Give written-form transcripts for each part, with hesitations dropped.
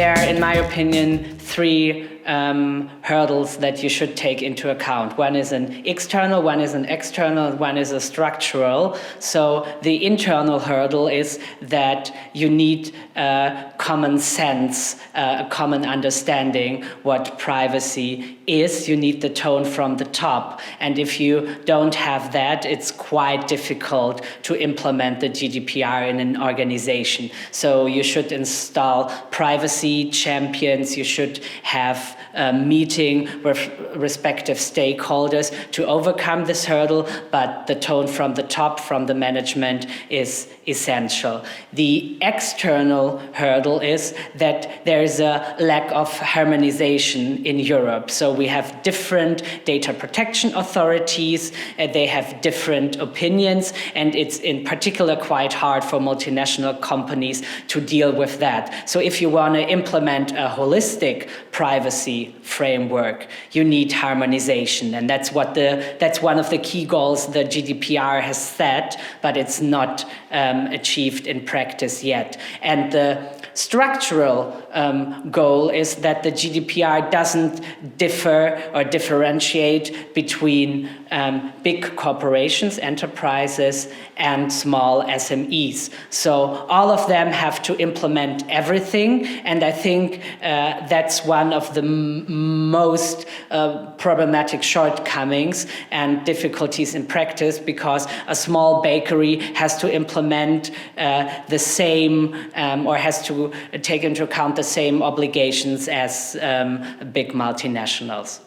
there are, in my opinion, three hurdles that you should take into account. One is an external, one is an external, one is a structural. So the internal hurdle is that you need common sense, a common understanding what privacy is. You need the tone from the top. And if you don't have that, it's quite difficult to implement the GDPR in an organization. So you should install privacy champions. You should have a meeting with respective stakeholders to overcome this hurdle, but the tone from the top, from the management, is essential. The external hurdle is that there is a lack of harmonization in Europe. So we have different data protection authorities, they have different opinions, and it's in particular quite hard for multinational companies to deal with that. So if you want to implement a holistic privacy framework, you need harmonization, and that's one of the key goals the GDPR has set, but it's not achieved in practice yet. And the structural goal is that the GDPR doesn't differ or differentiate between big corporations, enterprises, and small SMEs. So all of them have to implement everything, and I think that's one of the most problematic shortcomings and difficulties in practice, because a small bakery has to implement the same or has to take into account the same obligations as big multinationals.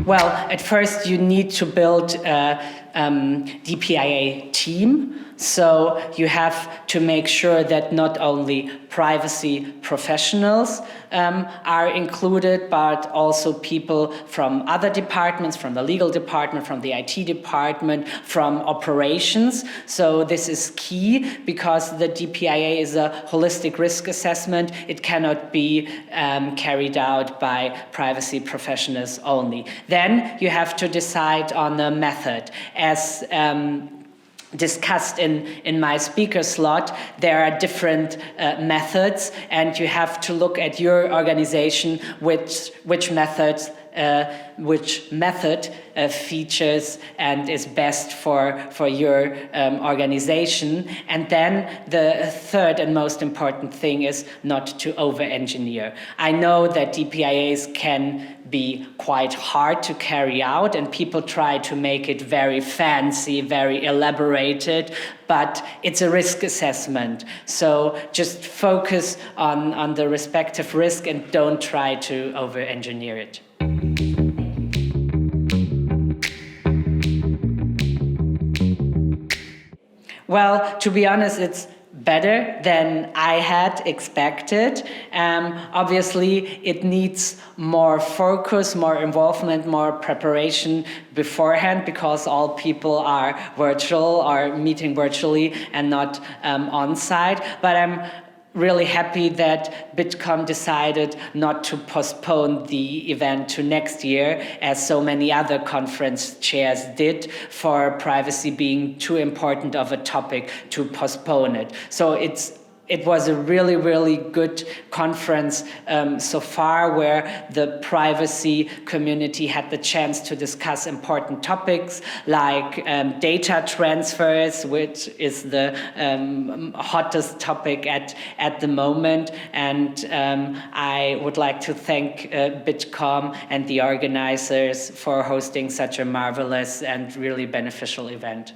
Well, at first you need to build a DPIA team. So you have to make sure that not only privacy professionals are included, but also people from other departments, from the legal department, from the IT department, from operations. So this is key because the DPIA is a holistic risk assessment. It cannot be carried out by privacy professionals only. Then you have to decide on the method. As discussed in my speaker slot, there are different methods, and you have to look at your organization which method features and is best for your organization. And then the third and most important thing is not to over-engineer. I know that DPIAs can be quite hard to carry out, and people try to make it very fancy, very elaborated, but it's a risk assessment. So just focus on the respective risk and don't try to over-engineer it. Well, to be honest, it's better than I had expected. Obviously, it needs more focus, more involvement, more preparation beforehand, because all people are virtual, are meeting virtually and not on site. But I'm really happy that Bitkom decided not to postpone the event to next year, as so many other conference chairs did, for privacy being too important of a topic to postpone it. So it was a really, really good conference so far, where the privacy community had the chance to discuss important topics like data transfers, which is the hottest topic at the moment. And I would like to thank Bitkom and the organizers for hosting such a marvelous and really beneficial event.